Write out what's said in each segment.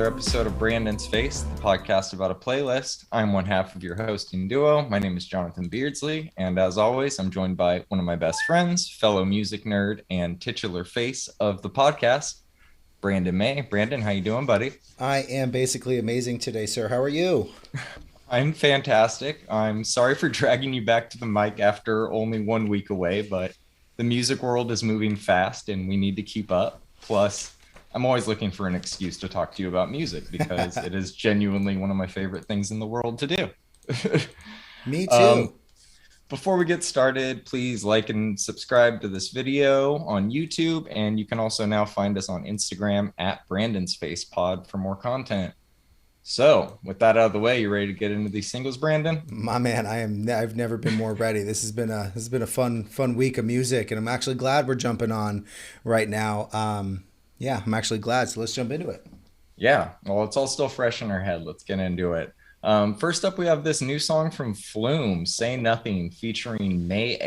another episode of Brandon's Face, the podcast about a playlist. I'm one half of your hosting duo. My name is Jonathan Beardsley, and as always, I'm joined by one of my best friends, fellow music nerd, and titular face of the podcast, Brandon May. Brandon, how you doing, buddy? I am basically amazing today, sir. How are you? I'm fantastic. I'm sorry for dragging you back to the mic after only 1 week away, but the music world is moving fast and we need to keep up. Plus, I'm always looking for an excuse to talk to you about music because it is genuinely one of my favorite things in the world to do. Me too. Before we get started, please like and subscribe to this video on YouTube. And you can also now find us on Instagram at Brandon's Face Pod for more content. So with that out of the way, you ready to get into these singles, Brandon? My man, I've never been more ready. This has been a fun week of music, and I'm actually glad we're jumping on right now. Yeah, I'm actually glad. So let's jump into it. Yeah, well, it's all still fresh in our head. Let's get into it. First up, we have this new song from Flume, Say Nothing, featuring May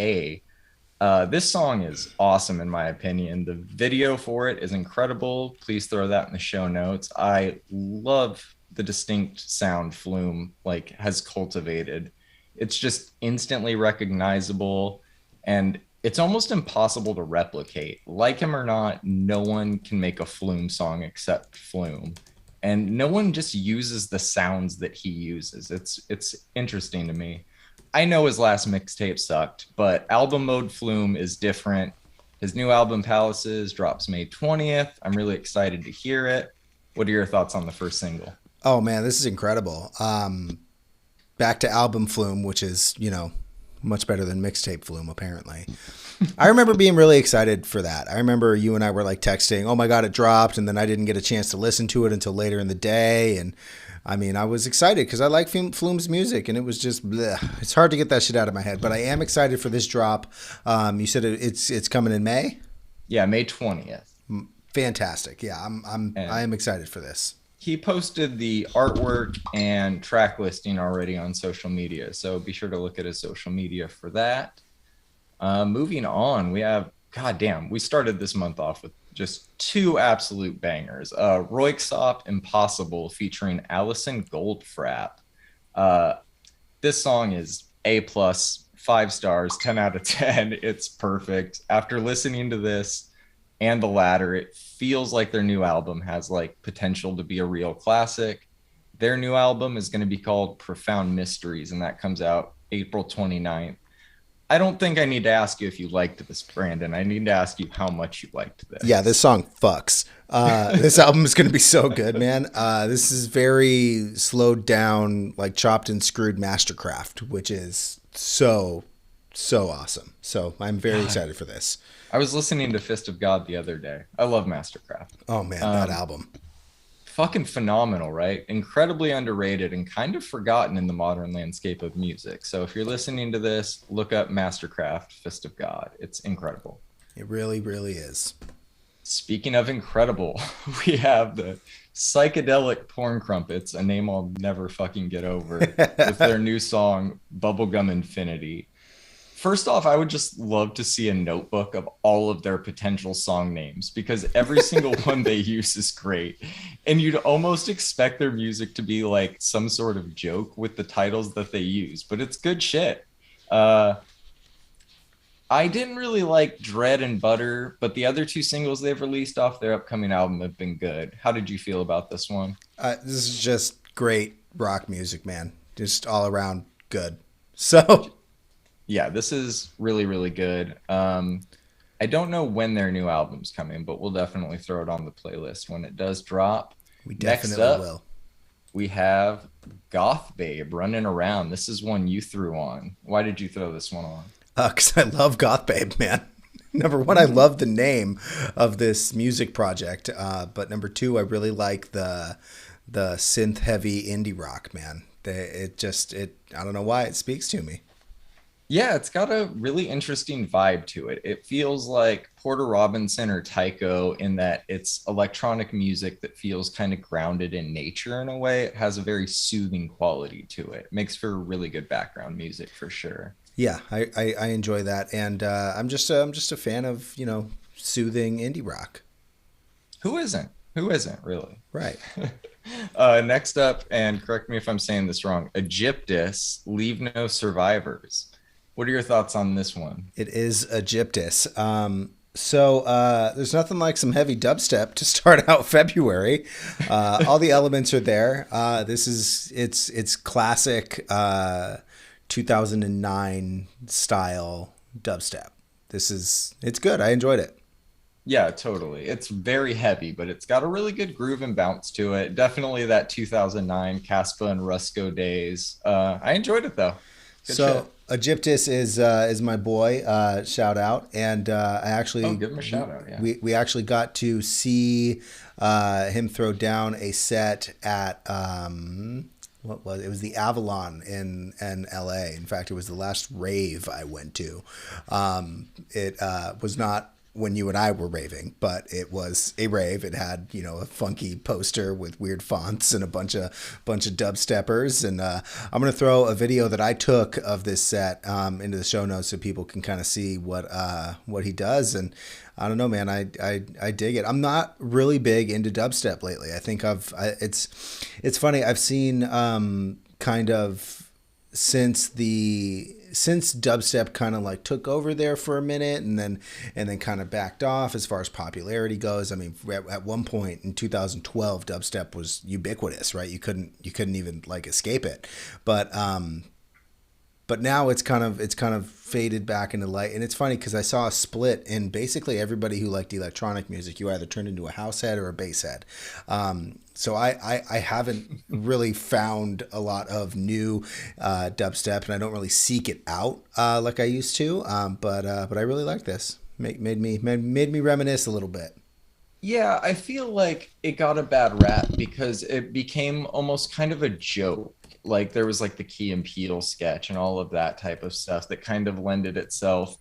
A. This song is awesome, in my opinion. The video for it is incredible. Please throw that in the show notes. I love the distinct sound Flume has cultivated. It's just instantly recognizable, and it's almost impossible to replicate. Like him or not, no one can make a Flume song except Flume. And no one just uses the sounds that he uses. It's interesting to me. I know his last mixtape sucked, but album mode Flume is different. His new album Palaces drops May 20th. I'm really excited to hear it. What are your thoughts on the first single? Oh man, this is incredible. Back to album Flume, which is, much better than mixtape Flume, apparently. I remember being really excited for that. I remember you and I were texting, oh my God, it dropped. And then I didn't get a chance to listen to it until later in the day. And I mean, I was excited because I like Flume's music, and it was just, bleh. It's hard to get that shit out of my head, but I am excited for this drop. You said it's coming in May? Yeah, May 20th. Fantastic. Yeah, I am excited for this. He posted the artwork and track listing already on social media, so be sure to look at his social media for that. Moving on, we have, we started this month off with just two absolute bangers. Royksop Impossible featuring Allison Goldfrapp. This song is A+, 5 stars, 10 out of 10. It's perfect. After listening to this and the latter, it feels like their new album has potential to be a real classic. Their new album is going to be called Profound Mysteries, and that comes out April 29th. I don't think I need to ask you if you liked this, Brandon. I need to ask you how much you liked this. Yeah, this song fucks. This album is going to be so good, man. This is very slowed down, chopped and screwed mastercraft, which is so awesome. So I'm very excited for this. I was listening to Fist of God the other day. I love Mastercraft. Oh man, that album. Fucking phenomenal, right? Incredibly underrated and kind of forgotten in the modern landscape of music. So if you're listening to this, look up Mastercraft, Fist of God. It's incredible. It really, really is. Speaking of incredible, we have the Psychedelic Porn Crumpets, a name I'll never fucking get over, with their new song, Bubblegum Infinity. First off, I would just love to see a notebook of all of their potential song names, because every single one they use is great. And you'd almost expect their music to be some sort of joke with the titles that they use, but it's good shit. I didn't really like Dread and Butter, but the other two singles they've released off their upcoming album have been good. How did you feel about this one? This is just great rock music, man. Just all around good. So... yeah, this is really, really good. I don't know when their new album's coming, but we'll definitely throw it on the playlist when it does drop. We definitely will. We have Goth Babe, Running Around. This is one you threw on. Why did you throw this one on? Because I love Goth Babe, man. Number one, I love the name of this music project. But number two, I really like the synth heavy indie rock, man. I don't know why it speaks to me. Yeah, it's got a really interesting vibe to it. It feels like Porter Robinson or Tycho in that it's electronic music that feels kind of grounded in nature in a way. It has a very soothing quality to it. Makes for really good background music for sure. Yeah, I enjoy that, and I'm just a fan of soothing indie rock. Who isn't? Who isn't really? Right. Next up, and correct me if I'm saying this wrong, Aegyptus, Leave No Survivors. What are your thoughts on this one? It is Aegyptus. There's nothing like some heavy dubstep to start out February. All the elements are there. It's classic 2009 style dubstep. It's good. I enjoyed it. Yeah, totally. It's very heavy, but it's got a really good groove and bounce to it. Definitely that 2009 Caspa and Rusco days. I enjoyed it though. Good shit. So Aegyptus is my boy. Shout out, and I Oh, actually give him a shout out. Yeah. we actually got to see him throw down a set at what was it was the Avalon in LA. In fact, it was the last rave I went to. It was not when you and I were raving, but it was a rave. It had, a funky poster with weird fonts and a bunch of dubsteppers. And I'm gonna throw a video that I took of this set into the show notes so people can kind of see what he does. And I don't know, man. I dig it. I'm not really big into dubstep lately. I think it's funny. I've seen kind of since dubstep kind of like took over there for a minute and then kind of backed off as far as popularity goes. I mean, at one point in 2012, dubstep was ubiquitous, right? You couldn't even like escape it. But now it's kind of faded back into light, and it's funny because I saw a split in basically everybody who liked electronic music. You either turned into a house head or a bass head. So I haven't really found a lot of new dubstep, and I don't really seek it out like I used to. But I really like this. Made me reminisce a little bit. Yeah, I feel like it got a bad rap because it became almost kind of a joke. Like there was like the Key and Peele sketch and all of that type of stuff that kind of lended itself.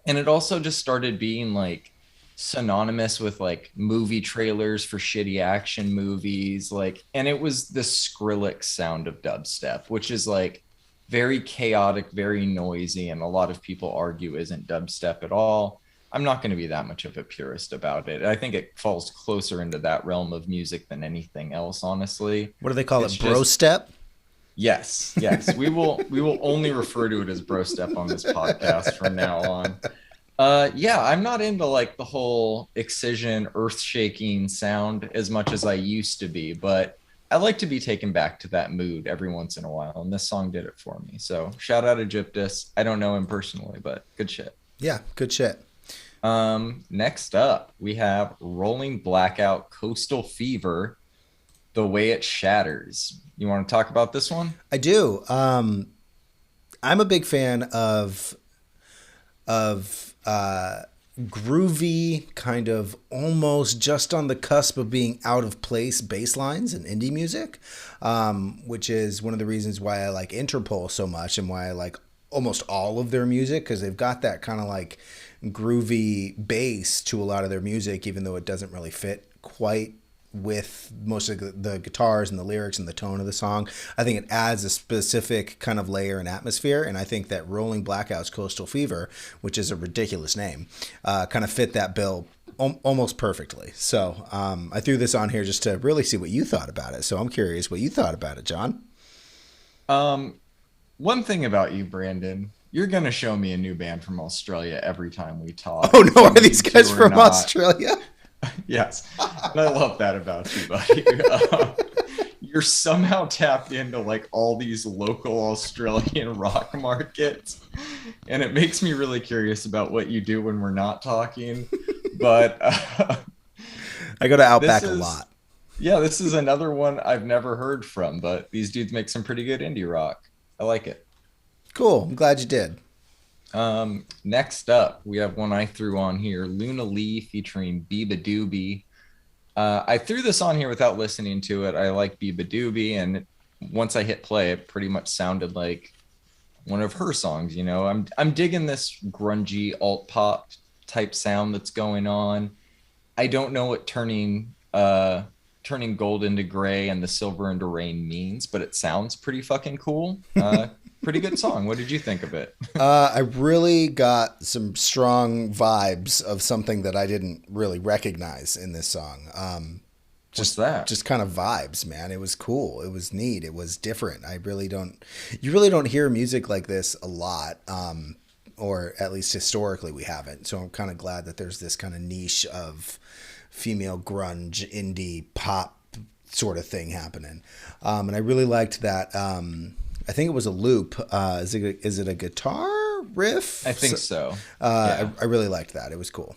And it also just started being like synonymous with like movie trailers for shitty action movies. Like, and it was the Skrillex sound of dubstep, which is like very chaotic, very noisy, and a lot of people argue isn't dubstep at all. I'm not going to be that much of a purist about it. I think it falls closer into that realm of music than anything else, honestly. What do they call It's it? Bro just step? yes, yes. We will only refer to it as bro step on this podcast from now on. Yeah, I'm not into like the whole excision, earth shaking sound as much as I used to be, but I like to be taken back to that mood every once in a while, and this song did it for me. So shout out Aegyptus. I don't know him personally, but good shit. Yeah, good shit. Next up, we have Rolling Blackout Coastal Fever, The Way It Shatters. You want to talk about this one? I do. I'm a big fan of groovy, kind of almost just on the cusp of being out of place bass lines in indie music, which is one of the reasons why I like Interpol so much and why I like almost all of their music, because they've got that kind of like groovy bass to a lot of their music, even though it doesn't really fit quite with most of the guitars and the lyrics and the tone of the song. I think it adds a specific kind of layer and atmosphere, and I think that Rolling Blackout's Coastal Fever, which is a ridiculous name, kind of fit that bill almost perfectly. So I threw this on here just to really see what you thought about it. So I'm curious what you thought about it, John. Um, One thing about you, Brandon, you're gonna show me a new band from Australia every time we talk. Oh no, You are these need guys to or from not. Australia? Yes, and I love that about you, buddy. You're somehow tapped into like all these local Australian rock markets, and it makes me really curious about what you do when we're not talking. But I go to this Outback a is, lot. yeah, this is another one I've never heard from, but these dudes make some pretty good indie rock. I like it. Cool. I'm glad you did. Next up, we have one I threw on here, Luna Lee featuring Biba Doobie. I threw this on here without listening to it. I like Biba Doobie, and once I hit play, it pretty much sounded like one of her songs. I'm digging this grungy alt pop type sound that's going on. I don't know what turning gold into gray and the silver into rain means, but it sounds pretty fucking cool. Pretty good song. What did you think of it? I really got some strong vibes of something that I didn't really recognize in this song. What's just that? just kind of vibes, man. It was cool. It was neat. It was different. I really don't You really don't hear music like this a lot. Or at least historically we haven't. So I'm kind of glad that there's this kind of niche of female grunge indie pop sort of thing happening. And I really liked that. I think it was a loop. Is it a guitar riff? I think so. Yeah. I really liked that. It was cool.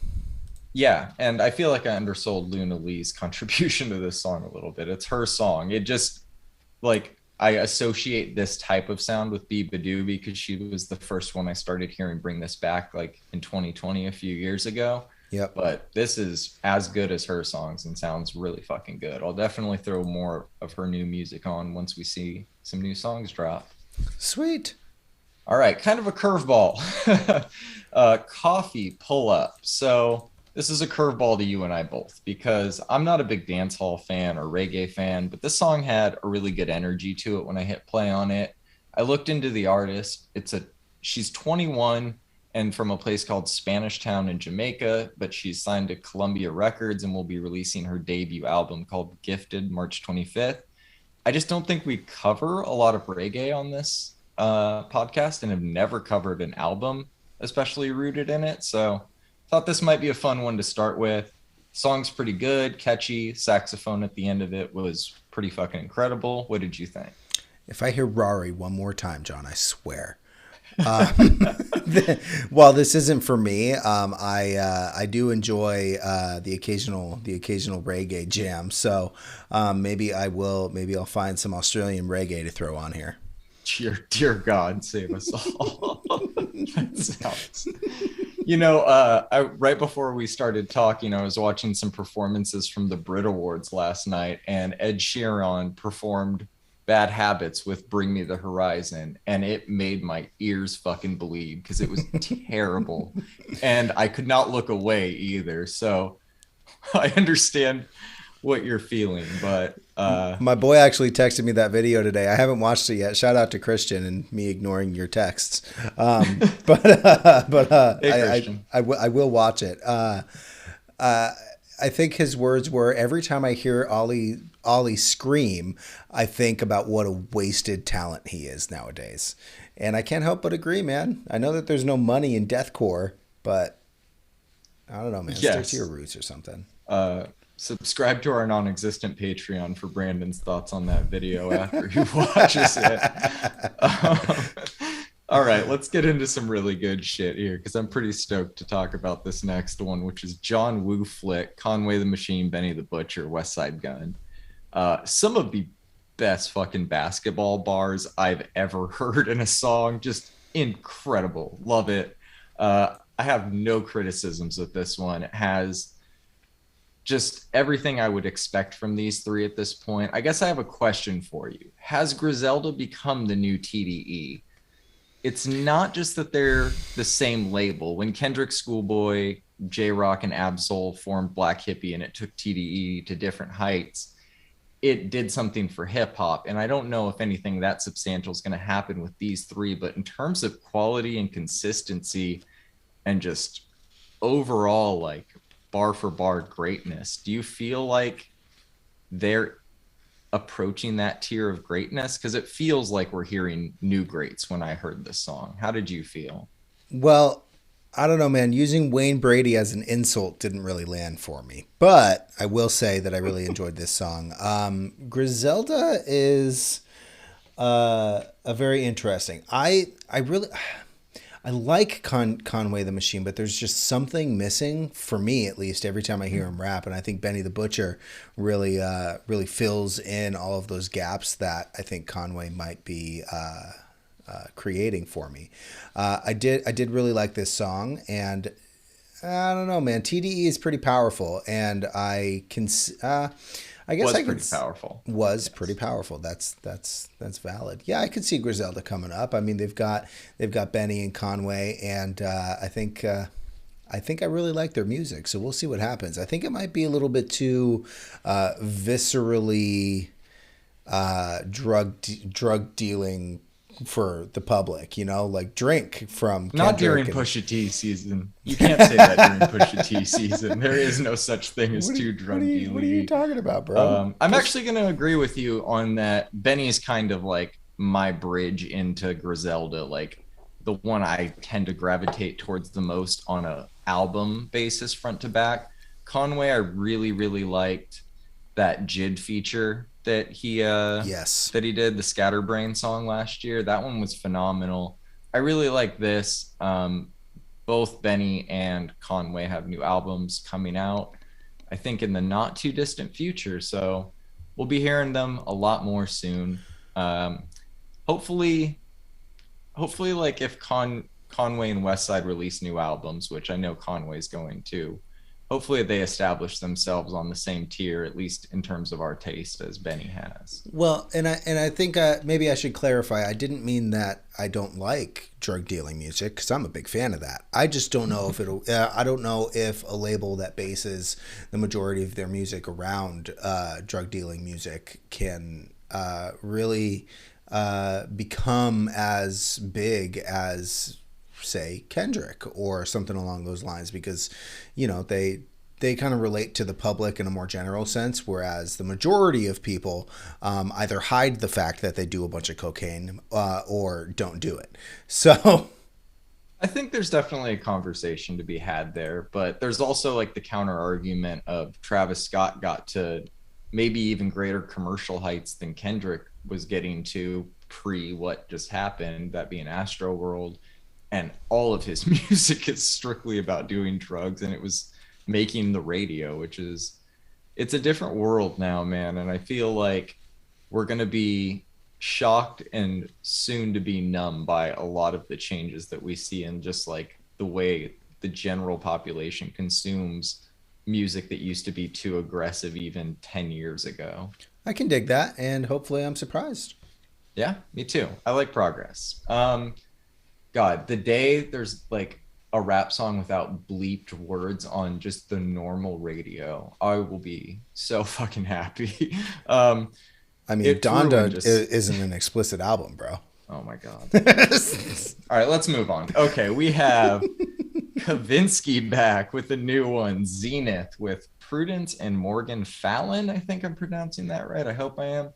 Yeah, and I feel like I undersold Luna Lee's contribution to this song a little bit. It's her song. It just like I associate this type of sound with Biba Doobie because she was the first one I started hearing bring this back like in 2020 a few years ago. Yep. But this is as good as her songs and sounds really fucking good. I'll definitely throw more of her new music on once we see some new songs drop. Sweet. All right, kind of a curveball. Coffee pull up. So this is a curveball to you and I both because I'm not a big dance hall fan or reggae fan, but this song had a really good energy to it when I hit play on it. I looked into the artist. She's 21 and from a place called Spanish Town in Jamaica, but she's signed to Columbia Records and will be releasing her debut album called Gifted March 25th. I just don't think we cover a lot of reggae on this podcast and have never covered an album, especially rooted in it. So thought this might be a fun one to start with. Song's pretty good, catchy. Saxophone at the end of it was pretty fucking incredible. What did you think? If I hear Rari one more time, John, I swear. Well, this isn't for me. I do enjoy the occasional reggae jam. So maybe I'll find some Australian reggae to throw on here. Dear God, save us all. That sounds. Right before we started talking, I was watching some performances from the Brit Awards last night, and Ed Sheeran performed Bad Habits with Bring Me the Horizon, and it made my ears fucking bleed because it was terrible. And I could not look away either. So I understand what you're feeling, but my boy actually texted me that video today. I haven't watched it yet. Shout out to Christian and me ignoring your texts. hey, I will watch it. I think his words were, every time I hear Ollie scream, I think about what a wasted talent he is nowadays. And I can't help but agree, man. I know that there's no money in deathcore, but I don't know, man. Yes. Stick to your roots or something. Subscribe to our non-existent Patreon for Brandon's thoughts on that video after he watches it. All right, let's get into some really good shit here because I'm pretty stoked to talk about this next one, which is John Woo Flick, Conway the Machine, Benny the Butcher, West Side Gun. Some of the best fucking basketball bars I've ever heard in a song. Just incredible. Love it. I have no criticisms with this one. It has just everything I would expect from these three at this point. I guess I have a question for you. Has Griselda become the new TDE? It's not just that they're the same label. When Kendrick, Schoolboy, J-Rock, and Absol formed Black Hippie and it took TDE to different heights, it did something for hip hop. And I don't know if anything that substantial is going to happen with these three, but in terms of quality and consistency and just overall, like, bar for bar greatness, do you feel like they're approaching that tier of greatness? Because it feels like we're hearing new greats when I heard this song. How did you feel? Well, I don't know, man. Using Wayne Brady as an insult didn't really land for me. But I will say that I really enjoyed this song. Griselda is a very interesting. I like Conway the Machine, but there's just something missing for me, at least, every time I hear him rap. And I think Benny the Butcher really fills in all of those gaps that I think Conway might be creating for me. I did really like this song, and I don't know, man. TDE is pretty powerful, and I can. I guess pretty powerful. Was pretty powerful. That's valid. Yeah, I could see Griselda coming up. I mean, they've got Benny and Conway, and I think I really like their music. So we'll see what happens. I think it might be a little bit too viscerally drug dealing for the public, you know, like Drink from Not Kendrick during and Pusha T season. You can't say that during Pusha T season. There is no such thing as too drug what are you dealing. talking about, bro? I'm actually going to agree with you on that. Benny's kind of like my bridge into Griselda, like the one I tend to gravitate towards the most on a album basis, front to back. Conway, I really, really liked that Jid feature Yes. that he did, the Scatterbrain song last year. That one was phenomenal. I really like this. Both Benny and Conway have new albums coming out, I think, in the not too distant future. So we'll be hearing them a lot more soon. Um, hopefully, hopefully, like if Conway and Westside release new albums, which I know Conway's going to, hopefully they establish themselves on the same tier, at least in terms of our taste, as Benny has. Well, and I think maybe I should clarify. I didn't mean that I don't like drug dealing music because I'm a big fan of that. I just don't know if it'll. I don't know if a label that bases the majority of their music around drug dealing music can really become as big as say Kendrick or something along those lines because you know they kind of relate to the public in a more general sense, whereas the majority of people either hide the fact that they do a bunch of cocaine or don't do it. So, I think there's definitely a conversation to be had there, but there's also like the counter argument of Travis Scott got to maybe even greater commercial heights than Kendrick was getting to pre what just happened, that being Astro World. And all of his music is strictly about doing drugs, and it was making the radio, which is, it's a different world now, man. And I feel like we're going to be shocked and soon to be numb by a lot of the changes that we see in just like the way the general population consumes music that used to be too aggressive even 10 years ago. I can dig that, and hopefully, I'm surprised. Yeah, me too. I like progress. God, the day there's like a rap song without bleeped words on just the normal radio, I will be so fucking happy. I mean, It ruined Donda just, isn't an explicit album, bro. oh my God. All right, let's move on. Okay, we have Kavinsky back with a new one, Zenith, with Prudence and Morgan Fallon. I think I'm pronouncing that right. I hope I am.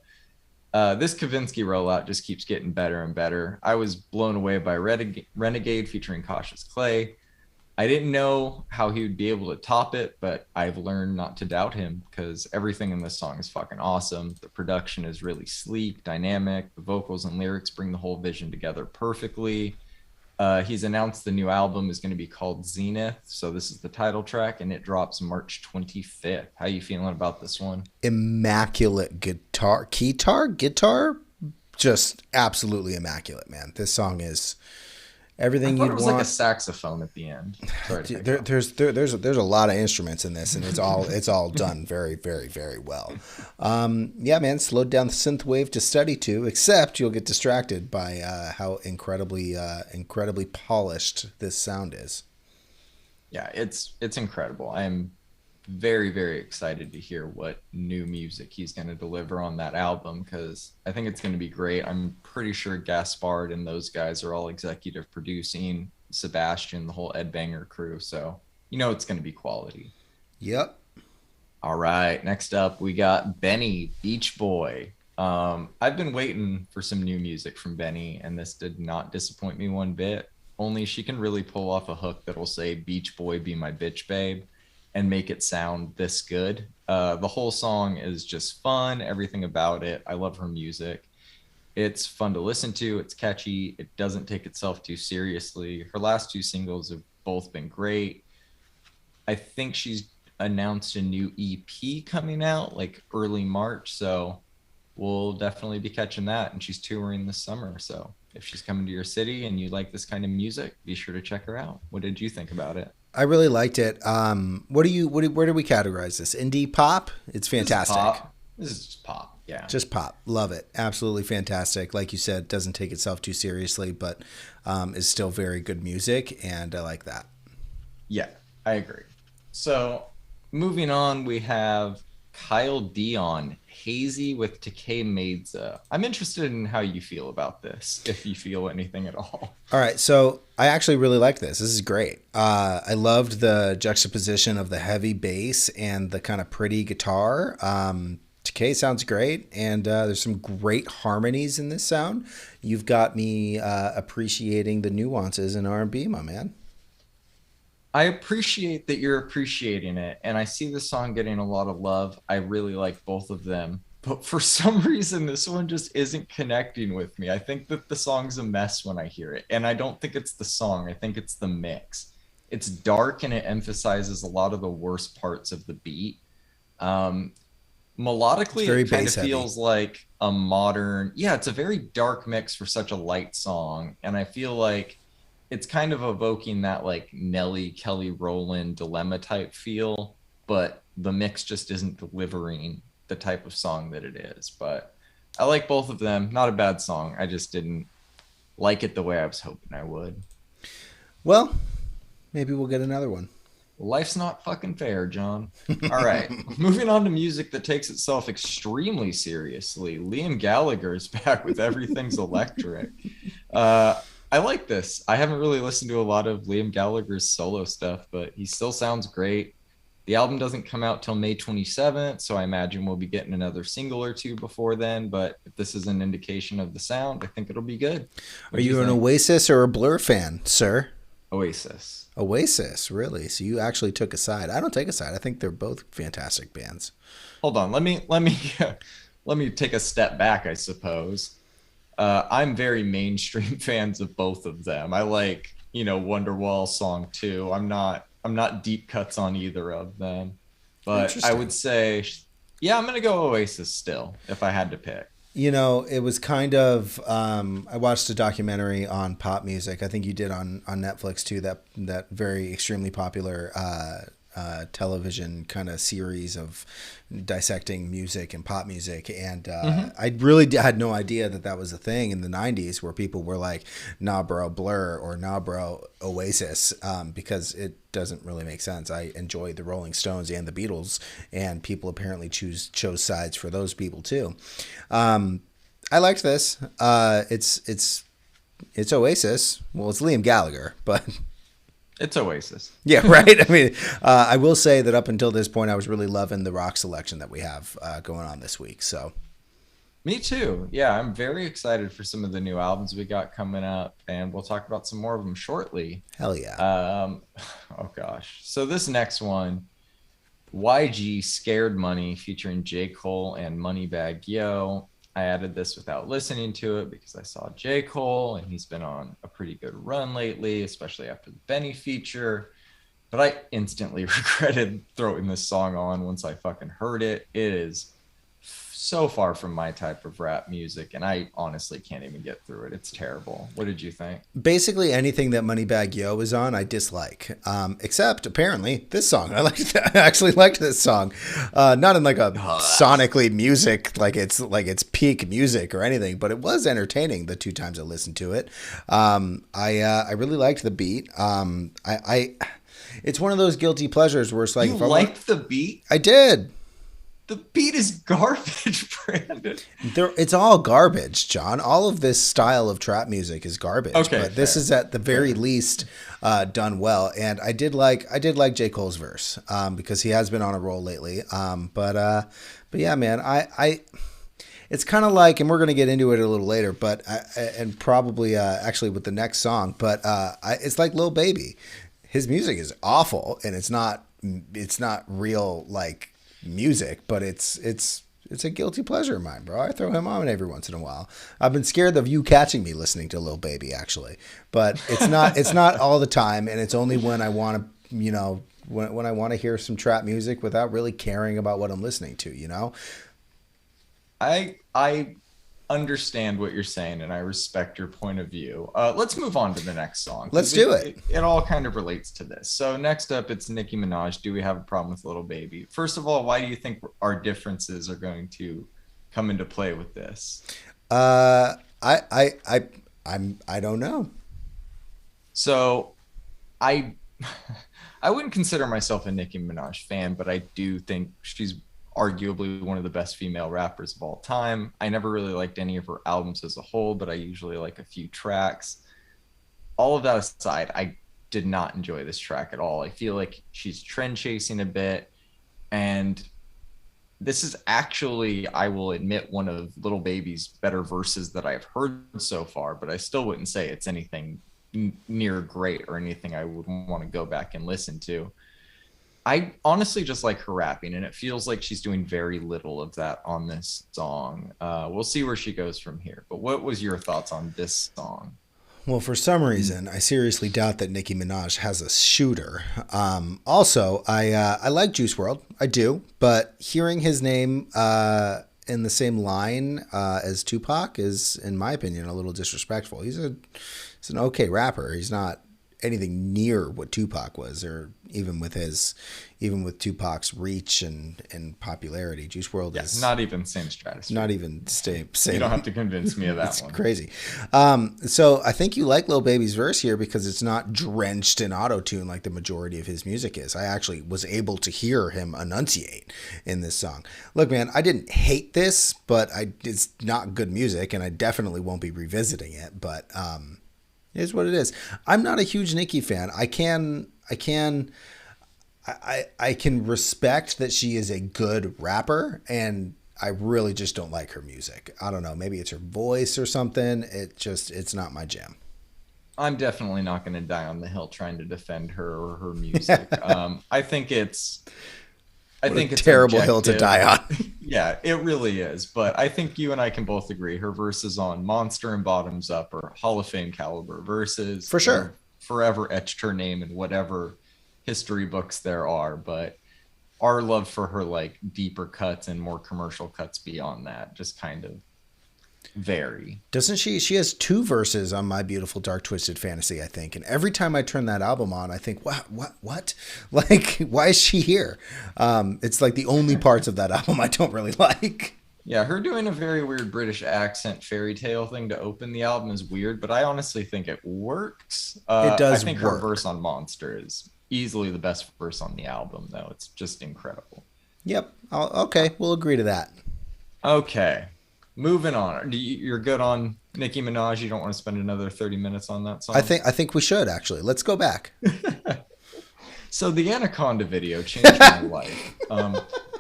This Kavinsky rollout just keeps getting better and better. I was blown away by Renegade featuring Cautious Clay. I didn't know how he would be able to top it, but I've learned not to doubt him because everything in this song is fucking awesome. The production is really sleek, dynamic. The vocals and lyrics bring the whole vision together perfectly. He's announced the new album is going to be called Zenith. So this is the title track, and it drops March 25th. How you feeling about this one? Immaculate guitar, just absolutely immaculate, man. This song is I everything thought you'd it was like a want. saxophone at the end. Sorry to take off. There's a lot of instruments in this, and it's all done very very very well. Yeah, man, slowed down the synth wave to study to, except you'll get distracted by how incredibly polished this sound is. Yeah, it's incredible. I'm very, very excited to hear what new music he's going to deliver on that album because I think it's going to be great. I'm pretty sure Gaspard and those guys are all executive producing, Sebastian, the whole Ed Banger crew. So, you know, it's going to be quality. Yep. All right. Next up, we got Benny, Beach Boy. I've been waiting for some new music from Benny, and this did not disappoint me one bit. Only she can really pull off a hook that'll say, Beach Boy, be my bitch, babe, and make it sound this good. The whole song is just fun, everything about it. I love her music. It's fun to listen to. It's catchy. It doesn't take itself too seriously. Her last two singles have both been great. I think she's announced a new EP coming out like early March. So we'll definitely be catching that. And she's touring this summer. So if she's coming to your city and you like this kind of music, be sure to check her out. What did you think about it? I really liked it. Where do we categorize this? Indie pop? It's fantastic. This is just pop. Yeah. Just pop. Love it. Absolutely fantastic. Like you said, doesn't take itself too seriously, but is still very good music, and I like that. Yeah, I agree. So moving on, we have Kyle Dion, Hazy with Takei Maidza. I'm interested in how you feel about this, if you feel anything at all. All right, so I actually really like this. This is great. I loved the juxtaposition of the heavy bass and the kind of pretty guitar. Takei sounds great, and there's some great harmonies in this sound. You've got me appreciating the nuances in R&B, my man. I appreciate that you're appreciating it, and I see the song getting a lot of love. I really like both of them, but for some reason, this one just isn't connecting with me. I think that the song's a mess when I hear it, and I don't think it's the song. I think it's the mix. It's dark and it emphasizes a lot of the worst parts of the beat. Um, It's Melodically, very it kind of bass heavy. feels like a modern, yeah, it's a very dark mix for such a light song, and I feel like it's kind of evoking that like Nelly Kelly Rowland dilemma type feel, but the mix just isn't delivering the type of song that it is. But I like both of them. Not a bad song. I just didn't like it the way I was hoping I would. Well, maybe we'll get another one. Life's not fucking fair, John. All right, moving on to music that takes itself extremely seriously. Liam Gallagher is back with Everything's Electric. I like this. I haven't really listened to a lot of Liam Gallagher's solo stuff, but he still sounds great. The album doesn't come out till May 27th, so I imagine we'll be getting another single or two before then. But if this is an indication of the sound, I think it'll be good. Are What do you you an think? Oasis or a Blur fan, sir? Oasis. Oasis, really? So you actually took a side. I don't take a side. I think they're both fantastic bands. Hold on. Let me take a step back, I suppose. I'm very mainstream fans of both of them. I like, Wonderwall song too. I'm not deep cuts on either of them. But I Interesting. would say yeah, I'm gonna go Oasis still if I had to pick. It was kind of. I watched a documentary on pop music. I think you did on Netflix too. That very extremely popular television kind of series of dissecting music and pop music. And Hmm. I really had no idea that that was a thing in the '90s where people were like, "Nah, bro, Blur" or "Nah, bro, Oasis," because it doesn't really make sense. I enjoy the Rolling Stones and the Beatles, and people apparently chose sides for those people too. I liked this. It's Oasis. Well, it's Liam Gallagher, but It's Oasis. yeah, right. I mean, I will say that up until this point, I was really loving the rock selection that we have going on this week. So Me too. Yeah, I'm very excited for some of the new albums we got coming up, and we'll talk about some more of them shortly. hell yeah. Um, oh gosh. So this next one, YG Scared Money featuring J. Cole and Moneybagg Yo. I added this without listening to it because I saw J. Cole and he's been on a pretty good run lately, especially after the Benny feature. But I instantly regretted throwing this song on once I fucking heard it. It is so far from my type of rap music, and I honestly can't even get through it. It's terrible. What did you think? Basically, anything that Moneybagg Yo is on, I dislike. Except apparently this song. I liked. I actually liked this song. Not in like a sonically music like it's peak music or anything, but it was entertaining the two times I listened to it. I really liked the beat. I it's one of those guilty pleasures where it's like You if I want, liked the beat? I did. The beat is garbage, Brandon. It's all garbage, John. All of this style of trap music is garbage, Okay, but this fair. is at the very Fair. least done well. And I did like J. Cole's verse because he has been on a roll lately. But yeah, man, it's kind of like, and we're gonna get into it a little later, but and probably actually with the next song, but it's like Lil Baby. His music is awful, and it's not real like music, but it's a guilty pleasure of mine, bro. I throw him on every once in a while. I've been scared of you catching me listening to Lil Baby actually, but it's not all the time, and it's only when I want to, when I want to hear some trap music without really caring about what I'm listening to. I understand what you're saying and I respect your point of view. Let's move on to the next song Let's because do it. it all kind of relates to this. So next up, it's Nicki Minaj. Do we have a problem with Little Baby? First of all, why do you think our differences are going to come into play with this? Uh, I don't know. So I I wouldn't consider myself a Nicki Minaj fan, but I do think she's arguably one of the best female rappers of all time. I never really liked any of her albums as a whole, but I usually like a few tracks. All of that aside, I did not enjoy this track at all. I feel like she's trend chasing a bit. And this is actually, I will admit, one of Little Baby's better verses that I've heard so far, but I still wouldn't say it's anything near great or anything I would want to go back and listen to. I honestly just like her rapping, and it feels like she's doing very little of that on this song. We'll see where she goes from here. But what was your thoughts on this song? Well, for some reason, I seriously doubt that Nicki Minaj has a shooter. Also, I like Juice World, I do, but hearing his name in the same line as Tupac is, in my opinion, a little disrespectful. He's an okay rapper. He's not anything near what Tupac was, or even with Tupac's reach and popularity. Juice World is not even same stratosphere. Not even same. You don't have to convince me of that. It's one. Crazy. So I think you like Lil Baby's verse here because it's not drenched in auto-tune like the majority of his music is. I actually was able to hear him enunciate in this song. Look, man, I didn't hate this, but it's not good music, and I definitely won't be revisiting it. But it is what it is. I'm not a huge Nicki fan. I can respect that she is a good rapper, and I really just don't like her music. I don't know. Maybe it's her voice or something. It's not my jam. I'm definitely not going to die on the hill trying to defend her or her music. I think it's a terrible hill to die on. Yeah, it really is. But I think you and I can both agree her verses on Monster and Bottoms Up are Hall of Fame caliber verses. For sure. Forever etched her name in whatever history books there are. But our love for her like deeper cuts and more commercial cuts beyond that just kind of vary. Doesn't she has 2 verses on My Beautiful Dark Twisted Fantasy, I think, and every time I turn that album on I think what like, why is she here? It's like the only parts of that album I don't really like. Yeah, her doing a very weird British accent fairy tale thing to open the album is weird, but I honestly think it works. It does. I think work. Her verse on Monster is easily the best verse on the album, though. It's just incredible. Yep. Okay, we'll agree to that. Okay, moving on. You're good on Nicki Minaj. You don't want to spend another 30 minutes on that song? I think we should, actually. Let's go back. So the Anaconda video changed my life. All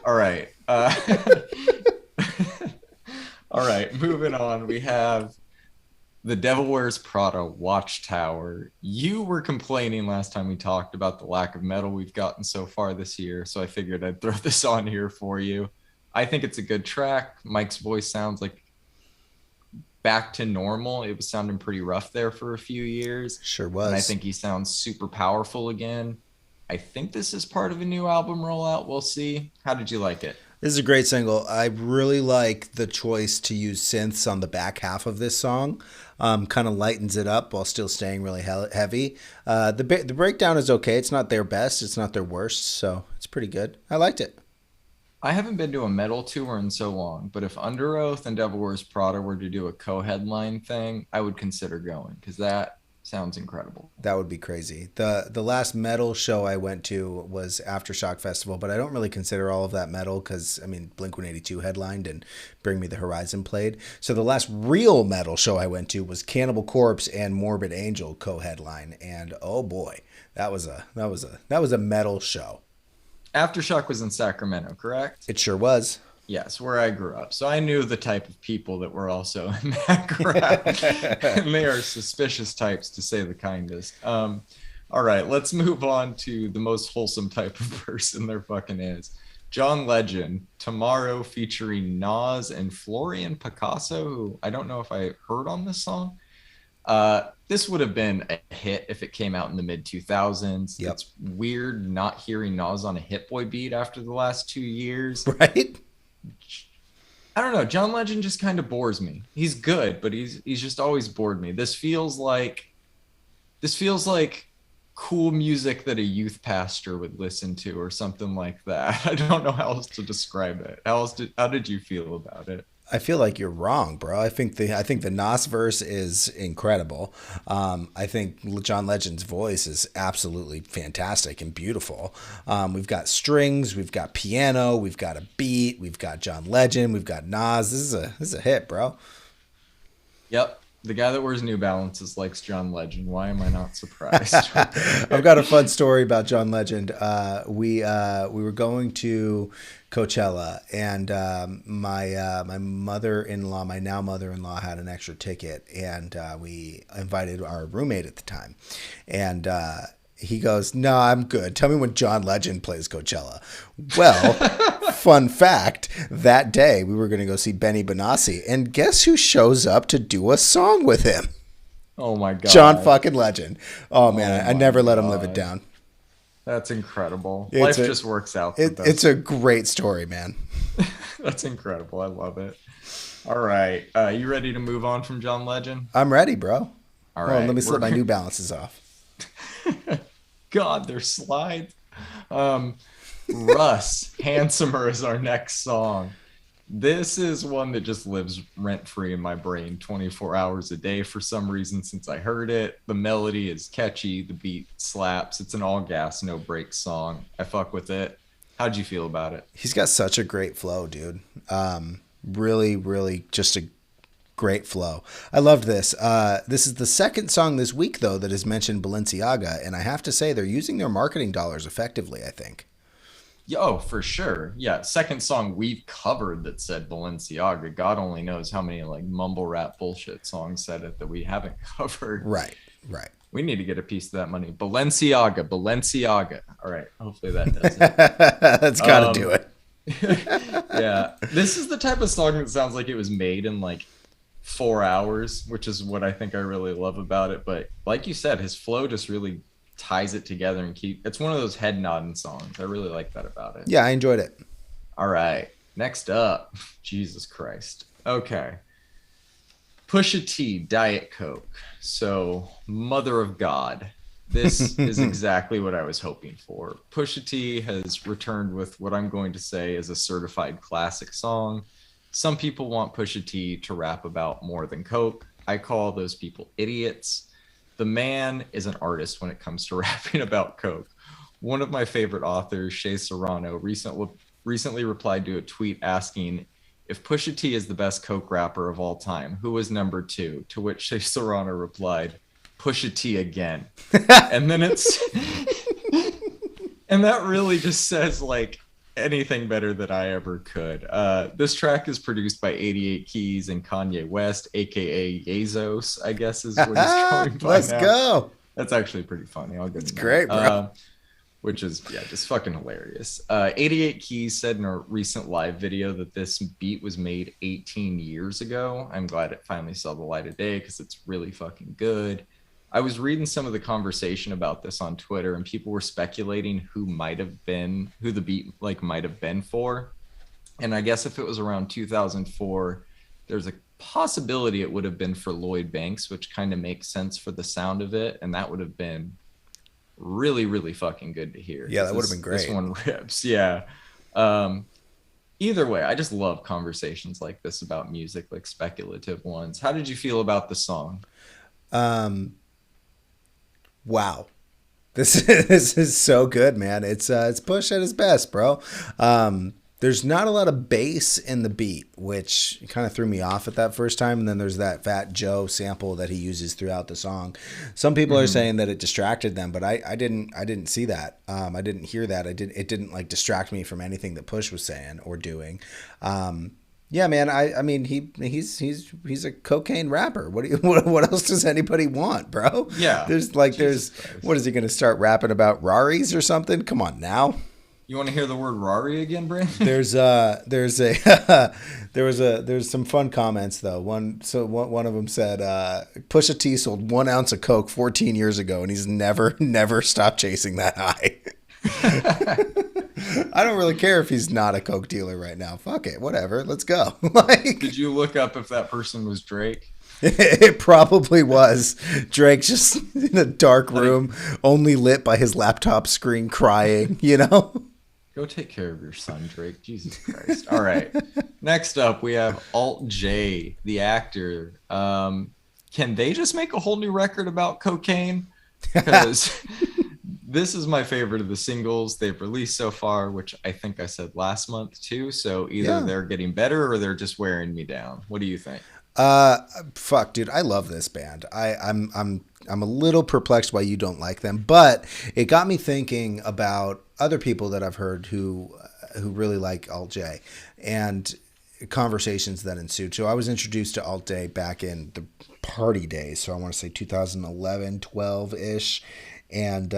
right. All right, moving on. We have The Devil Wears Prada Watchtower. You were complaining last time we talked about the lack of metal we've gotten so far this year, so I figured I'd throw this on here for you. I think it's a good track. Mike's voice sounds like back to normal. It was sounding pretty rough there for a few years. Sure was. And I think he sounds super powerful again. I think this is part of a new album rollout. We'll see. How did you like it? This is a great single. I really like the choice to use synths on the back half of this song. Kind of lightens it up while still staying really heavy. The breakdown is okay. It's not their best. It's not their worst. So it's pretty good. I liked it. I haven't been to a metal tour in so long, but if Under Oath and Devil Wears Prada were to do a co-headline thing, I would consider going because that sounds incredible. That would be crazy. The last metal show I went to was Aftershock Festival, but I don't really consider all of that metal because, I mean, Blink-182 headlined and Bring Me the Horizon played. So the last real metal show I went to was Cannibal Corpse and Morbid Angel co-headline, and oh boy, that was a metal show. Aftershock was in Sacramento, correct? It sure was. Yes, where I grew up. So I knew the type of people that were also in that crowd. And they are suspicious types, to say the kindest. All right, let's move on to the most wholesome type of person there fucking is. John Legend, Tomorrow, featuring Nas and Florian Picasso, who I don't know if I heard on this song. This would have been a hit if it came out in the mid-2000s. Yep. It's weird not hearing Nas on a Hit Boy beat after the last 2 years. Right? I don't know. John Legend just kind of bores me. He's good, but he's just always bored me. This feels like cool music that a youth pastor would listen to or something like that. I don't know how else to describe it. How did you feel about it? I feel like you're wrong, bro. I think the Nas verse is incredible. I think John Legend's voice is absolutely fantastic and beautiful. We've got strings, we've got piano, we've got a beat, we've got John Legend, we've got Nas. This is a hit, bro. Yep. The guy that wears New Balances likes John Legend. Why am I not surprised? I've got a fun story about John Legend. We were going to Coachella, and my mother-in-law, my now mother-in-law, had an extra ticket, and we invited our roommate at the time, and he goes, "No, I'm good. Tell me when John Legend plays Coachella." Well, fun fact, that day we were going to go see Benny Benassi, and guess who shows up to do a song with him? Oh my God. John fucking Legend. Oh man, Oh I never my let him live it God. down. That's incredible. Life just works out the best. It's a great story, man. That's incredible. I love it. All right. You ready to move on from John Legend? I'm ready, bro. All Hold right. on, let me slip my New Balances off. God, they're slides. Russ, Handsomer is our next song. This is one that just lives rent free in my brain 24 hours a day for some reason since I heard it. The melody is catchy, the beat slaps. It's an all gas, no brakes song. I fuck with it. How'd you feel about it? He's got such a great flow, dude. Really, really just a great flow. I loved this. This is the second song this week, though, that has mentioned Balenciaga, and I have to say they're using their marketing dollars effectively, I think. Oh, for sure. Yeah, second song we've covered that said Balenciaga. God only knows how many like mumble rap bullshit songs said it that we haven't covered. Right, right. We need to get a piece of that money. Balenciaga, Balenciaga. All right, hopefully that does it. That's got to do it. Yeah, this is the type of song that sounds like it was made in like 4 hours, which is what I think I really love about it. But like you said, his flow just really ties it together and it's one of those head nodding songs. I really like that about it. Yeah, I enjoyed it. All right, next up, Jesus Christ. Okay, Pusha T, Diet Coke. So, Mother of God. This is exactly what I was hoping for. Pusha T has returned with what I'm going to say is a certified classic song. Some people want Pusha T to rap about more than Coke. I call those people idiots. The man is an artist when it comes to rapping about Coke. One of my favorite authors, Shea Serrano, recently replied to a tweet asking if Pusha T is the best Coke rapper of all time, who was number two? To which Shea Serrano replied, Pusha T again. And then and that really just says like anything better than I ever could. This track is produced by 88 Keys and Kanye West, aka Yazos, I guess is what he's going by. Let's now. go. That's actually pretty funny. I'll give It's him that. great, bro. Which is just fucking hilarious. 88 Keys said in a recent live video that this beat was made 18 years ago. I'm glad it finally saw the light of day because it's really fucking good. I was reading some of the conversation about this on Twitter, and people were speculating who the beat like might have been for. And I guess if it was around 2004, there's a possibility it would have been for Lloyd Banks, which kind of makes sense for the sound of it, and that would have been really, really fucking good to hear. Yeah, that would have been great. This one rips, yeah. Either way, I just love conversations like this about music, like speculative ones. How did you feel about the song? Wow. This is so good, man. It's Push at his best, bro. There's not a lot of bass in the beat, which kind of threw me off at that first time. And then there's that Fat Joe sample that he uses throughout the song. Some people are saying that it distracted them, but I didn't see that. I didn't hear that. It didn't like distract me from anything that Push was saying or doing. Yeah, man. I mean, he's a cocaine rapper. What else does anybody want, bro? Yeah. There's what is he gonna start rapping about Raris or something? Come on now. You want to hear the word Rari again, Brandon? There's some fun comments though. One of them said, Pusha T sold 1 ounce of coke 14 years ago, and he's never stopped chasing that high. I don't really care if he's not a coke dealer right now. Fuck it, whatever. Let's go. Like, did you look up if that person was Drake? It probably was. Drake just in a dark room, only lit by his laptop screen, crying. You know. Go take care of your son, Drake. Jesus Christ. All right. Next up, we have Alt J, the actor. Can they just make a whole new record about cocaine? Because this is my favorite of the singles they've released so far, which I think I said last month too. So either Yeah. they're getting better or they're just wearing me down. What do you think? Uh, Fuck, dude, I love this band. I'm a little perplexed why you don't like them, but it got me thinking about other people that I've heard who really like Alt J, and conversations that ensued. So I was introduced to Alt J back in the party days. So I want to say 2011, 12 ish, and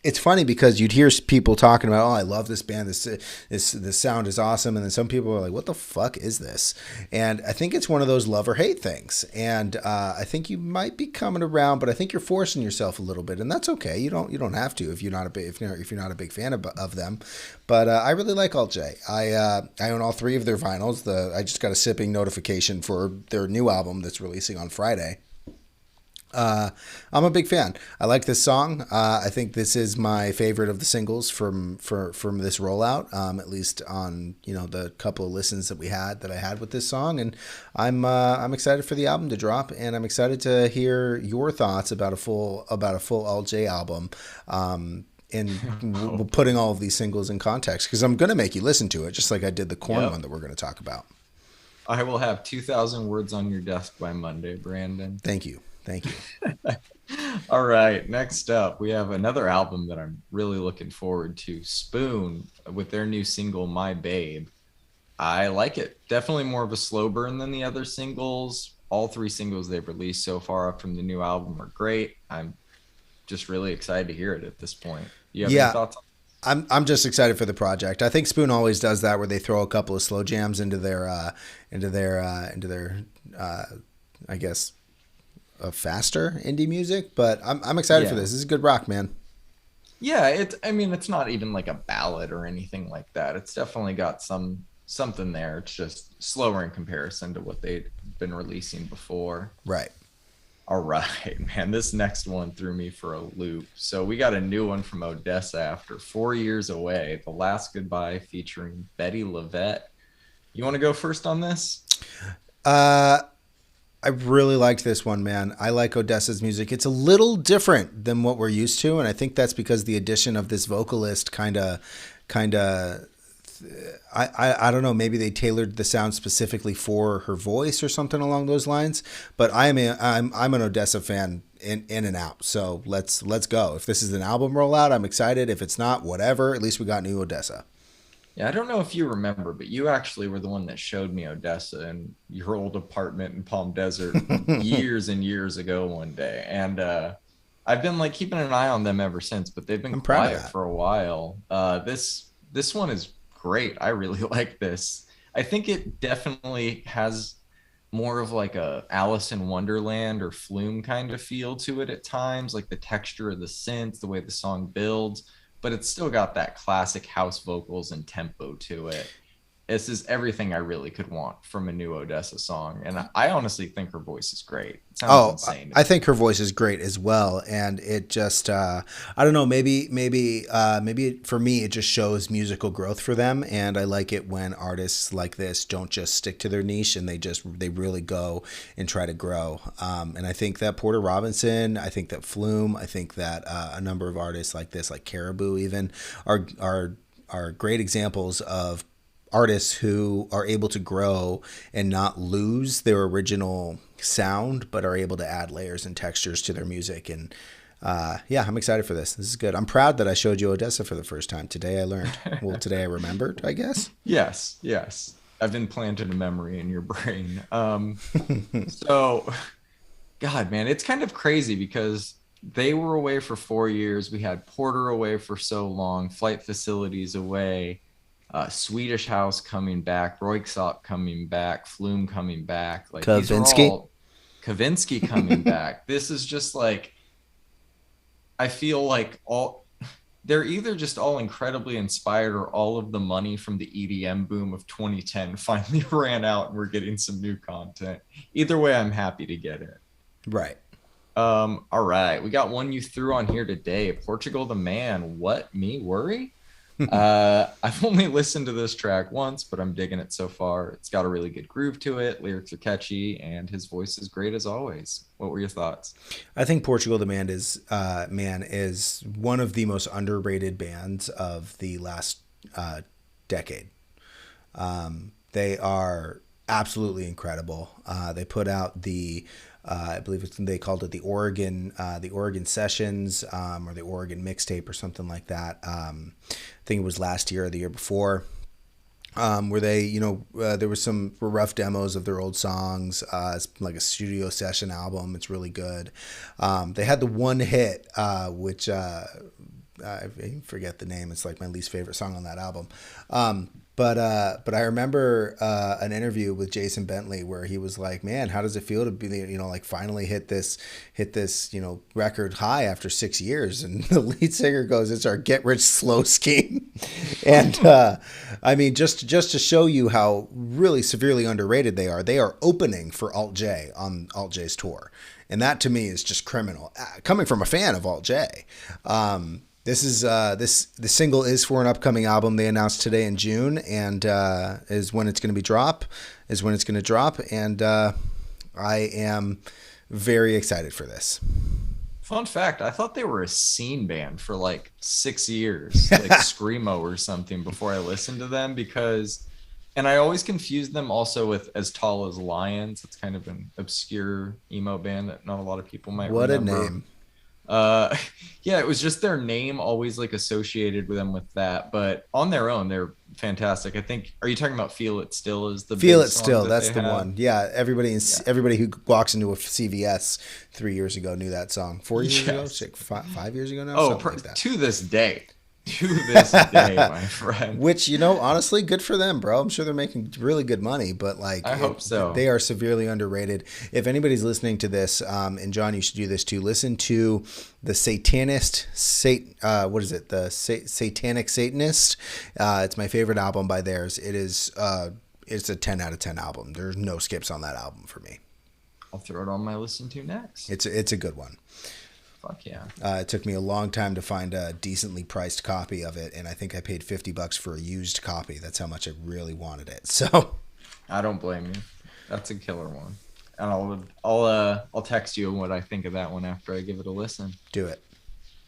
it's funny because you'd hear people talking about, oh, I love this band. This sound is awesome. And then some people are like, what the fuck is this? And I think it's one of those love or hate things. And I think you might be coming around, but I think you're forcing yourself a little bit, and that's okay. You don't have to if you're not a big if you're not a big fan of them. But I really like Alt J. I own all three of their vinyls. I just got a sipping notification for their new album that's releasing on Friday. I'm a big fan. I like this song. I think this is my favorite of the singles from this rollout. At least on the couple of listens that I had with this song, and I'm excited for the album to drop, and I'm excited to hear your thoughts about a full Alt J album. Oh, Putting all of these singles in context, because I'm gonna make you listen to it, just like I did the Corn yep. one that we're gonna talk about. I will have 2,000 words on your desk by Monday, Brandon. Thank you. Thank you. All right, next up, we have another album that I'm really looking forward to, Spoon, with their new single, My Babe. I like it. Definitely more of a slow burn than the other singles. All three singles they've released so far up from the new album are great. I'm just really excited to hear it at this point. You have any Yeah, thoughts? I'm just excited for the project. I think Spoon always does that, where they throw a couple of slow jams into their I guess faster indie music. But I'm excited for Yeah. this. This is good rock, man. Yeah, I mean, it's not even like a ballad or anything like that. It's definitely got something there. It's just slower in comparison to what they'd been releasing before. Right. All right, man. This next one threw me for a loop. So we got a new one from Odessa after 4 years away. The Last Goodbye featuring Betty Lavette. You want to go first on this? Uh, I really liked this one, man. I like Odessa's music. It's a little different than what we're used to, and I think that's because the addition of this vocalist kind of I don't know, maybe they tailored the sound specifically for her voice or something along those lines. But I'm an Odessa fan in and out. So let's go. If this is an album rollout, I'm excited. If it's not, whatever. At least we got new Odessa. Yeah, I don't know if you remember, but you actually were the one that showed me Odessa and your old apartment in Palm Desert years and years ago one day. And I've been like keeping an eye on them ever since, but they've been I'm proud of quiet that. for a while. This one is great. I really like this. I think it definitely has more of like a Alice in Wonderland or Flume kind of feel to it at times, like the texture of the synths, the way the song builds, but it's still got that classic house vocals and tempo to it. This is everything I really could want from a new Odessa song. And I honestly think her voice is great. It sounds Oh, insane. I think her voice is great as well, and it just I don't know, maybe for me it just shows musical growth for them, and I like it when artists like this don't just stick to their niche and they really go and try to grow. And I think that Porter Robinson, I think that Flume, I think that a number of artists like this, like Caribou, even are great examples of artists who are able to grow and not lose their original sound, but are able to add layers and textures to their music. And yeah, I'm excited for this. This is good. I'm proud that I showed you Odessa for the first time. Today I learned. Well, today I remembered, I guess. Yes, yes. I've implanted a memory in your brain. So God, man, it's kind of crazy because they were away for 4 years. We had Porter away for so long, Flight Facilities away, Swedish House coming back, Royksopp coming back, Flume coming back. Like these are Kavinsky. all Kavinsky coming back. This is just like I feel like all they're either just all incredibly inspired or all of the money from the EDM boom of 2010 finally ran out and we're getting some new content. Either way, I'm happy to get it. Right. All right. We got one you threw on here today. Portugal the Man. What? Me worry? I've only listened to this track once, but I'm digging it so far. It's got a really good groove to it. Lyrics are catchy, and his voice is great as always. What were your thoughts? I think Portugal the Man is one of the most underrated bands of the last decade. They are absolutely incredible. They put out I believe they called it the Oregon Sessions, or the Oregon Mixtape or something like that. I think it was last year or the year before. Where they, there was some rough demos of their old songs. It's like a studio session album. It's really good. They had the one hit, which I forget the name. It's like my least favorite song on that album. But I remember an interview with Jason Bentley where he was like, "Man, how does it feel to be, like finally hit this record high after 6 years?" And the lead singer goes, "It's our get rich slow scheme." And I mean, just to show you how really severely underrated they are opening for Alt J on Alt J's tour, and that to me is just criminal. Coming from a fan of Alt J. The single is for an upcoming album they announced today in June, and is when it's going to drop, and I am very excited for this. Fun fact, I thought they were a scene band for like 6 years, like Screamo or something before I listened to them and I always confused them also with As Tall as Lions. It's kind of an obscure emo band that not a lot of people might remember. What a name. Yeah, it was just their name always like associated with them with that, but on their own they're fantastic. I think, are you talking about Feel It Still is the Feel big It song Still, that that's they the have? one. Yeah, everybody Yeah. everybody who walks into a CVS 3 years ago knew that song. 4 years ago, Yes. 5 years ago now, Oh, something like that. to this day. To this day, my friend. Which, honestly, good for them, bro. I'm sure they're making really good money, but I hope so. they are severely underrated. If anybody's listening to this, and John, you should do this too. Listen to the what is it? The Satanic Satanist. It's my favorite album by theirs. It's a 10 out of 10 album. There's no skips on that album for me. I'll throw it on my listen to next. It's a good one. Fuck yeah. It took me a long time to find a decently priced copy of it, and I think I paid $50 for a used copy. That's how much I really wanted it. So I don't blame you. That's a killer one. And I'll text you what I think of that one after I give it a listen. do it.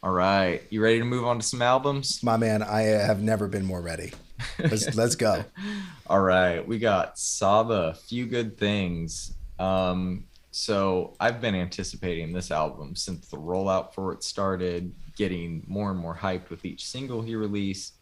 All right. You ready to move on to some albums? My man, I have never been more ready. Let's go. All right. We got Saba, Few Good Things. So I've been anticipating this album since the rollout for it started, getting more and more hyped with each single he released.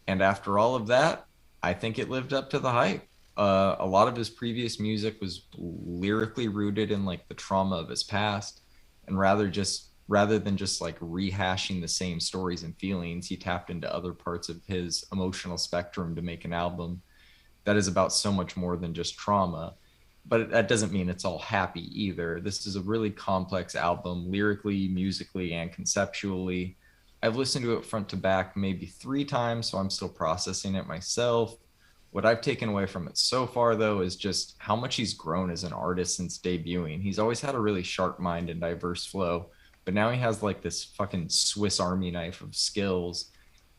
And after all of that, I think it lived up to the hype. A lot of his previous music was lyrically rooted in like the trauma of his past, and rather than just like rehashing the same stories and feelings, he tapped into other parts of his emotional spectrum to make an album that is about so much more than just trauma. But that doesn't mean it's all happy either. This is a really complex album, lyrically, musically, and conceptually. I've listened to it front to back maybe 3 times, so I'm still processing it myself. What I've taken away from it so far, though, is just how much he's grown as an artist since debuting. He's always had a really sharp mind and diverse flow, but now he has like this fucking Swiss Army knife of skills,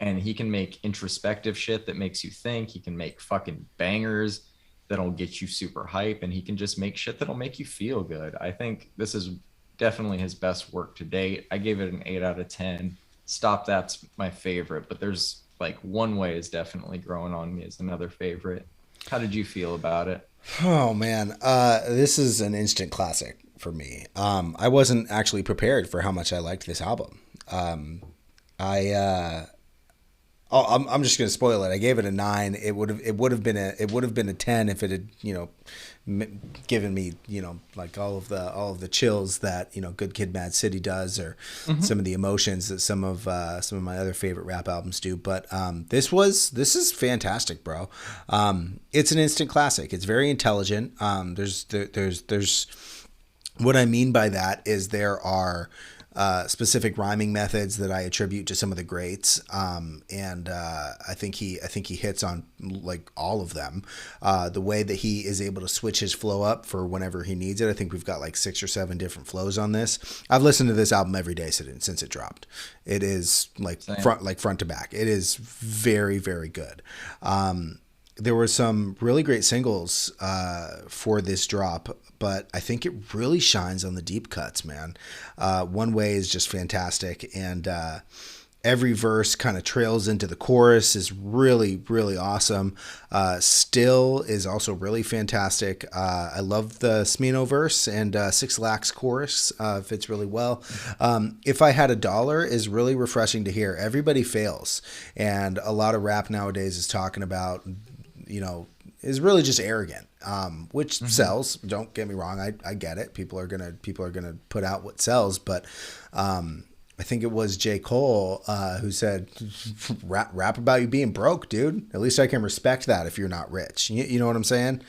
and he can make introspective shit that makes you think. He can make fucking bangers that'll get you super hype, and he can just make shit that'll make you feel good. I think this is definitely his best work to date. I gave it an 8 out of 10. Stop That's my favorite, but there's like One Way is definitely growing on me as another favorite. How did you feel about it? Oh man, this is an instant classic for me. I wasn't actually prepared for how much I liked this album. I I'm just gonna spoil it. I gave it a 9. It would have been a 10 if it had given me like all of the chills that Good Kid, Mad City does, or some of the emotions that some of my other favorite rap albums do. But this is fantastic, bro. It's an instant classic. It's very intelligent. There's what I mean by that is there are specific rhyming methods that I attribute to some of the greats, and I think he hits on like all of them. The way that he is able to switch his flow up for whenever he needs it. I think we've got like 6 or 7 different flows on this. I've listened to this album every day since it dropped. It is like Same. front to back. It is very very good. There were some really great singles for this drop, but I think it really shines on the deep cuts, man. One Way is just fantastic, and every verse kind of trails into the chorus is really, really awesome. Still is also really fantastic. I love the Smino verse, and Six Lax chorus fits really well. If I Had a Dollar is really refreshing to hear. Everybody fails, and a lot of rap nowadays is talking about, is really just arrogant, which sells. Don't get me wrong. I get it. People are gonna put out what sells, but I think it was J. Cole who said, rap about you being broke, dude. At least I can respect that if you're not rich. You know what I'm saying?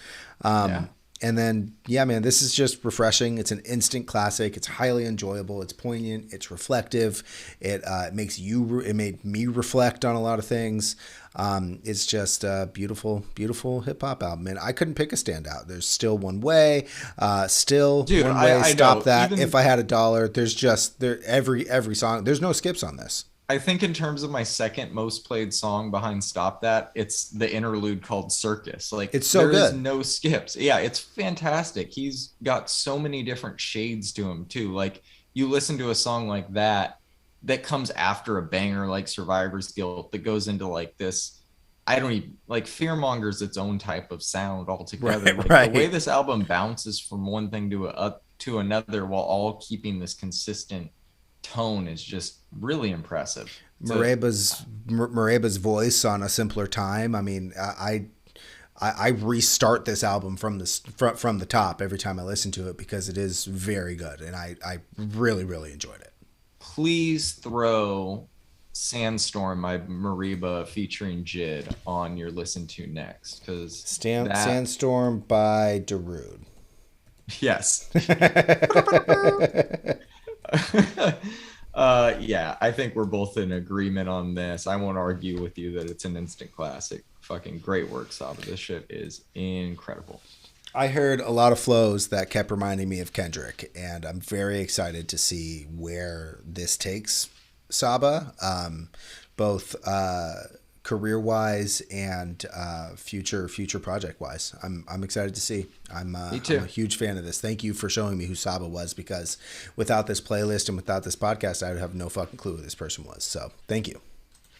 Yeah. And then, yeah, man, this is just refreshing. It's an instant classic. It's highly enjoyable. It's poignant. It's reflective. It made me reflect on a lot of things. It's just a beautiful, beautiful hip hop album. And I couldn't pick a standout. There's Still One Way, Dude, One Way, I Stop know. That. Even If I Had a Dollar. There's just every song. There's no skips on this. I think in terms of my second most played song behind Stop That, it's the interlude called Circus. Like It's so there is good. no skips. Yeah, it's fantastic. He's got so many different shades to him too. Like you listen to a song like that comes after a banger like Survivor's Guilt that goes into like this. I don't even like Fearmonger's its own type of sound altogether. Like Right. the way this album bounces from one thing to another while all keeping this consistent tone is just really impressive. Mareba's voice on A Simpler Time. I mean, I restart this album from the top every time I listen to it because it is very good, and I really really enjoyed it. Please throw Sandstorm by Mariba featuring Jid on your listen to next because that Sandstorm by Darude. yes. Yeah, I think we're both in agreement on this. I won't argue with you that it's an instant classic. Fucking great work, Saba. This shit is incredible. I heard a lot of flows that kept reminding me of Kendrick, and I'm very excited to see where this takes Saba, both career wise and future project wise. I'm excited to see. Me too. I'm a huge fan of this. Thank you for showing me who Saba was, because without this playlist and without this podcast, I would have no fucking clue who this person was. So thank you.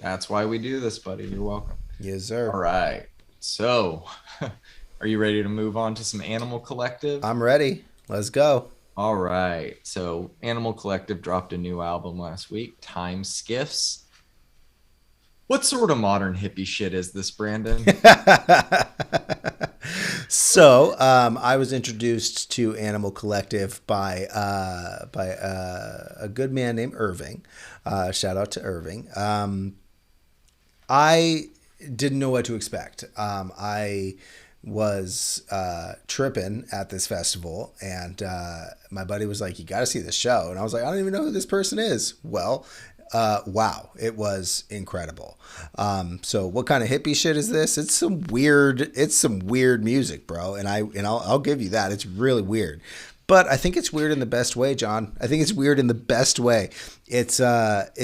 That's why we do this, buddy. You're welcome. Yes, sir. All right. So, are you ready to move on to some Animal Collective? I'm ready. Let's go. All right. So, Animal Collective dropped a new album last week, Time Skiffs. What sort of modern hippie shit is this, Brandon? So, I was introduced to Animal Collective by a good man named Irving. Shout out to Irving. I didn't know what to expect. I was tripping at this festival, and my buddy was like, "You got to see this show," and I was like, "I don't even know who this person is." Well, wow, it was incredible. So what kind of hippie shit is this? It's some weird music, bro. And I'll give you that. It's really weird. But I think it's weird in the best way, John. I think it's weird in the best way. It's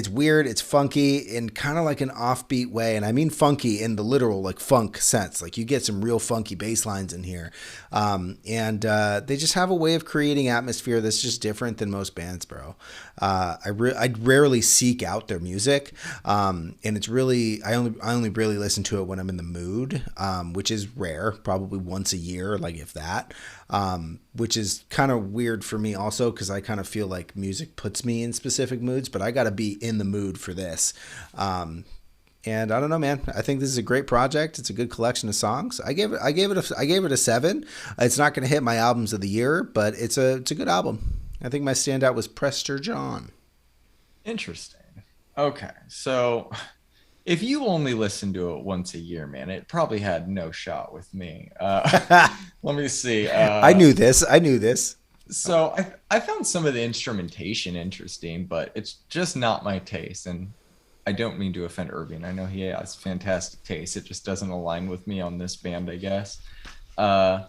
weird, it's funky in kind of like an offbeat way, and I mean funky in the literal like funk sense. Like you get some real funky bass lines in here, and they just have a way of creating atmosphere that's just different than most bands, bro. I rarely seek out their music, and it's really I only really listen to it when I'm in the mood, which is rare, probably once a year, like if that. Which is kind of weird for me also because I kind of feel like music puts me in specific moods, but I got to be in the mood for this. And I don't know, man. I think this is a great project. It's a good collection of songs. I gave it a 7. It's not going to hit my albums of the year, but it's a good album. I think my standout was Prester John. Interesting. Okay, so if you only listen to it once a year, man, it probably had no shot with me. Let me see. I knew this. So I found some of the instrumentation interesting, but it's just not my taste. And I don't mean to offend Irving. I know he has fantastic taste. It just doesn't align with me on this band, I guess. Uh,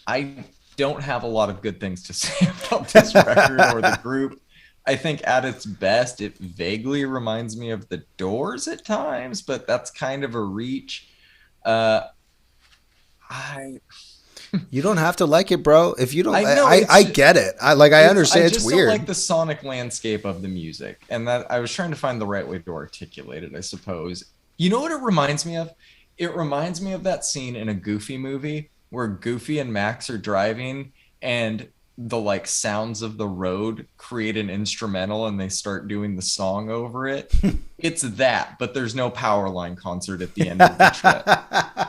I don't have a lot of good things to say about this record or the group. I think at its best, it vaguely reminds me of the Doors at times, but that's kind of a reach. Uh, I You don't have to like it, bro. If you don't, I know I get it. I understand I it's just don't weird. like the sonic landscape of the music, and that I was trying to find the right way to articulate it, I suppose. You know what it reminds me of? It reminds me of that scene in a Goofy movie where Goofy and Max are driving and the like sounds of the road create an instrumental and they start doing the song over it. It's that, but there's no power line concert at the end of the trip.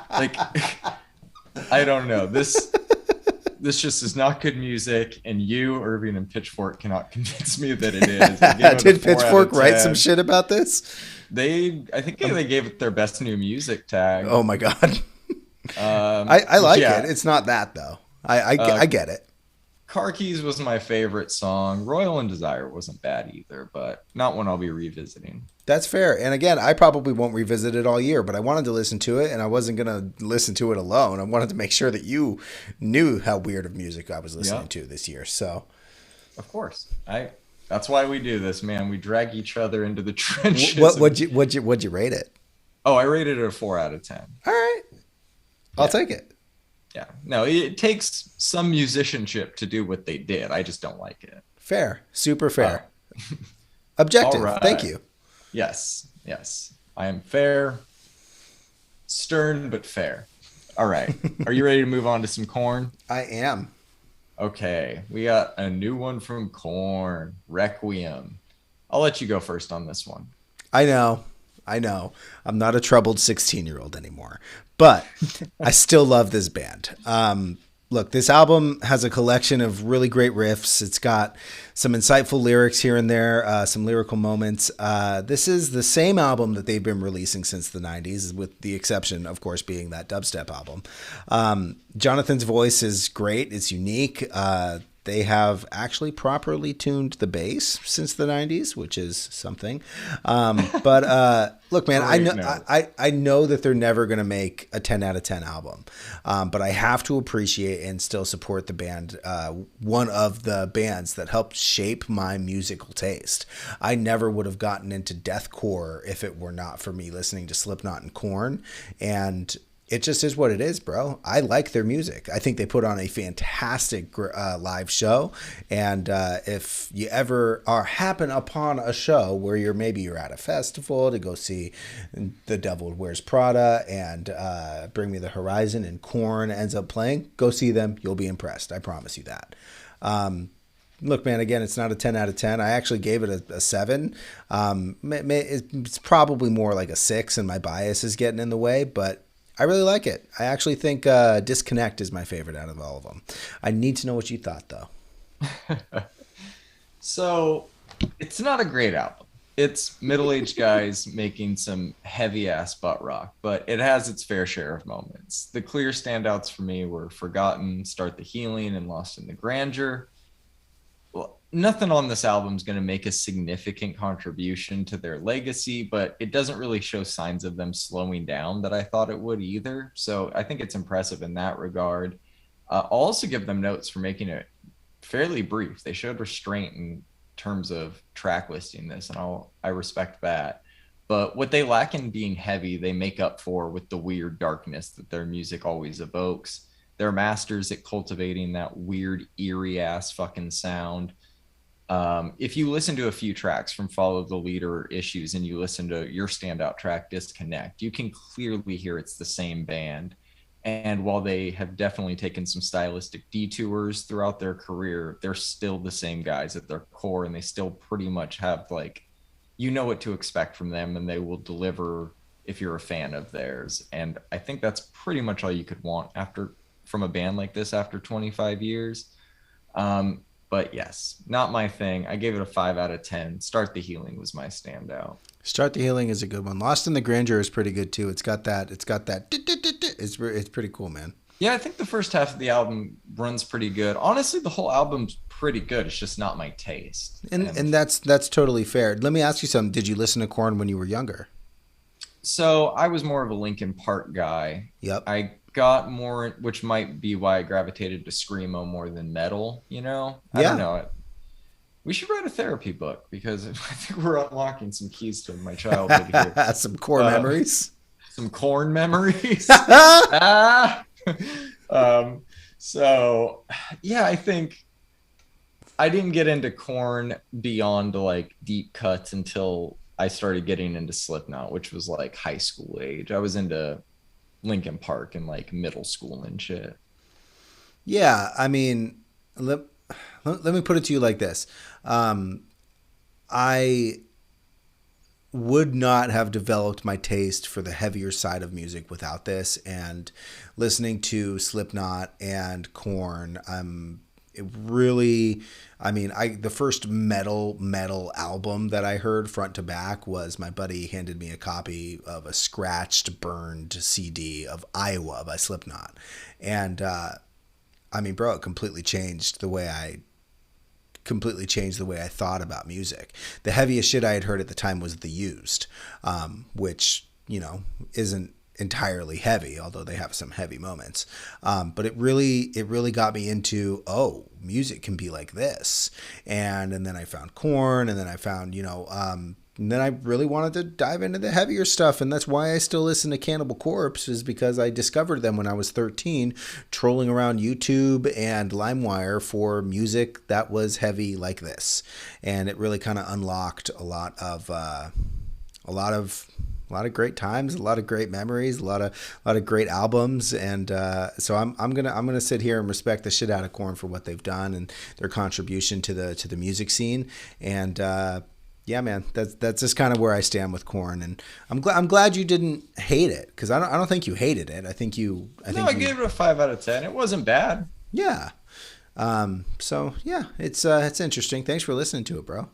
Like I don't know. This just is not good music, and you, Irving, and Pitchfork cannot convince me that it is. I give it a Did 4 out of Pitchfork write some 10. shit about this? I think they gave it their best new music tag. Oh my god. I like it. Yeah. It's not that though. Uh, I get it. Car Keys was my favorite song. Royal and Desire wasn't bad either, but not one I'll be revisiting. That's fair. And again, I probably won't revisit it all year, but I wanted to listen to it and I wasn't going to listen to it alone. I wanted to make sure that you knew how weird of music I was listening Yeah, to this year. So, of course. I That's why we do this, man. We drag each other into the trenches. what'd you rate it? Oh, I rated it a 4 out of 10. All right. I'll Yeah. take it. Yeah. No, it takes some musicianship to do what they did. I just don't like it. Fair. Super fair. Uh, all Objective. Thank right. you. Yes. Yes. I am fair, stern, but fair. All right. Are you ready to move on to some corn? I am. Okay. We got a new one from Corn, Requiem. I'll let you go first on this one. I know. I know. I'm not a troubled 16-year-old anymore, but I still love this band. Look, this album has a collection of really great riffs. It's got some insightful lyrics here and there, some lyrical moments. This is the same album that they've been releasing since the 90s, with the exception, of course, being that dubstep album. Jonathan's voice is great. It's unique. They have actually properly tuned the bass since the 90s, which is something. But look, man, I know that they're never going to make a 10 out of 10 album. But I have to appreciate and still support the band, one of the bands that helped shape my musical taste. I never would have gotten into deathcore if it were not for me listening to Slipknot and Korn. And it just is what it is, bro. I like their music. I think they put on a fantastic live show. And if you ever happen upon a show where you're at a festival to go see The Devil Wears Prada and Bring Me the Horizon and Korn ends up playing, go see them. You'll be impressed. I promise you that. Look, man, again, it's not a 10 out of 10. I actually gave it a 7. It's probably more like a 6, and my bias is getting in the way, but I really like it. I actually think Disconnect is my favorite out of all of them. I need to know what you thought, though. So it's not a great album. It's middle-aged guys making some heavy-ass butt rock, but it has its fair share of moments. The clear standouts for me were Forgotten, Start the Healing, and Lost in the Grandeur. Well, nothing on this album is going to make a significant contribution to their legacy, but it doesn't really show signs of them slowing down that I thought it would either. So I think it's impressive in that regard. I'll also give them notes for making it fairly brief. They showed restraint in terms of track listing this, and I respect that. But what they lack in being heavy, they make up for with the weird darkness that their music always evokes. They're masters at cultivating that weird, eerie ass fucking sound. If you listen to a few tracks from Follow the Leader Issues and you listen to your standout track, Disconnect, you can clearly hear it's the same band. And while they have definitely taken some stylistic detours throughout their career, they're still the same guys at their core, and they still pretty much have like, you know what to expect from them, and they will deliver if you're a fan of theirs. And I think that's pretty much all you could want from a band like this after 25 years. But yes, not my thing. I gave it a 5 out of 10. Start the Healing was my standout. Start the Healing is a good one. Lost in the Grandeur is pretty good too. It's got that. It's pretty cool, man. Yeah, I think the first half of the album runs pretty good. Honestly, the whole album's pretty good. It's just not my taste. And And that's totally fair. Let me ask you something. Did you listen to Korn when you were younger? so I was more of a Linkin Park guy. Yep. I got more, which might be why I gravitated to screamo more than metal. I don't Yeah. know. We should write a therapy book because I think we're unlocking some keys to my childhood here. Some core Uh, memories. some corn memories. ah. um, so yeah, I think I didn't get into corn beyond like deep cuts until I started getting into Slipknot, which was like high school age. I was into Linkin Park in like middle school and shit. Yeah, I mean, let, let me put it to you like this. Um, I would not have developed my taste for the heavier side of music without this. And listening to Slipknot and Korn, it really, I mean, the first metal album that I heard front to back was my buddy handed me a copy of a scratched, burned CD of Iowa by Slipknot, and I mean, bro, it completely changed the way I thought about music. The heaviest shit I had heard at the time was The Used, which, isn't entirely heavy, although they have some heavy moments. But it really got me into, oh, music can be like this. And then I found Korn, and then I found, and then I really wanted to dive into the heavier stuff, and that's why I still listen to Cannibal Corpse, is because I discovered them when I was 13, trolling around YouTube and LimeWire for music that was heavy like this, and it really kind of unlocked a lot of great times, a lot of great memories, a lot of great albums, and so I'm gonna sit here and respect the shit out of Korn for what they've done and their contribution to the music scene, and yeah, man, that's just kind of where I stand with Korn, and I'm glad you didn't hate it, because I don't think you hated it. I Gave it a 5 out of 10. It wasn't bad. Yeah. So yeah, it's interesting. Thanks for listening to it, bro.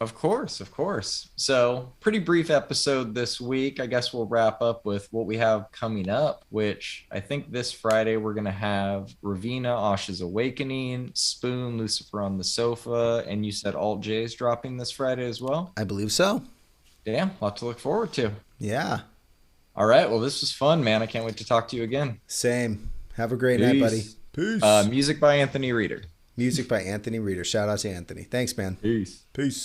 Of course, of course. So, pretty brief episode this week. I guess we'll wrap up with what we have coming up, which I think this Friday we're going to have Ravina, Asha's Awakening, Spoon, Lucifer on the Sofa, and you said Alt J's dropping this Friday as well. I believe so. Damn, lot to look forward to. Yeah. All right. Well, this was fun, man. I can't wait to talk to you again. Same. Have a great night, buddy. Peace. Music by Anthony Reeder. Music by Anthony Reeder. Shout out to Anthony. Thanks, man. Peace. Peace.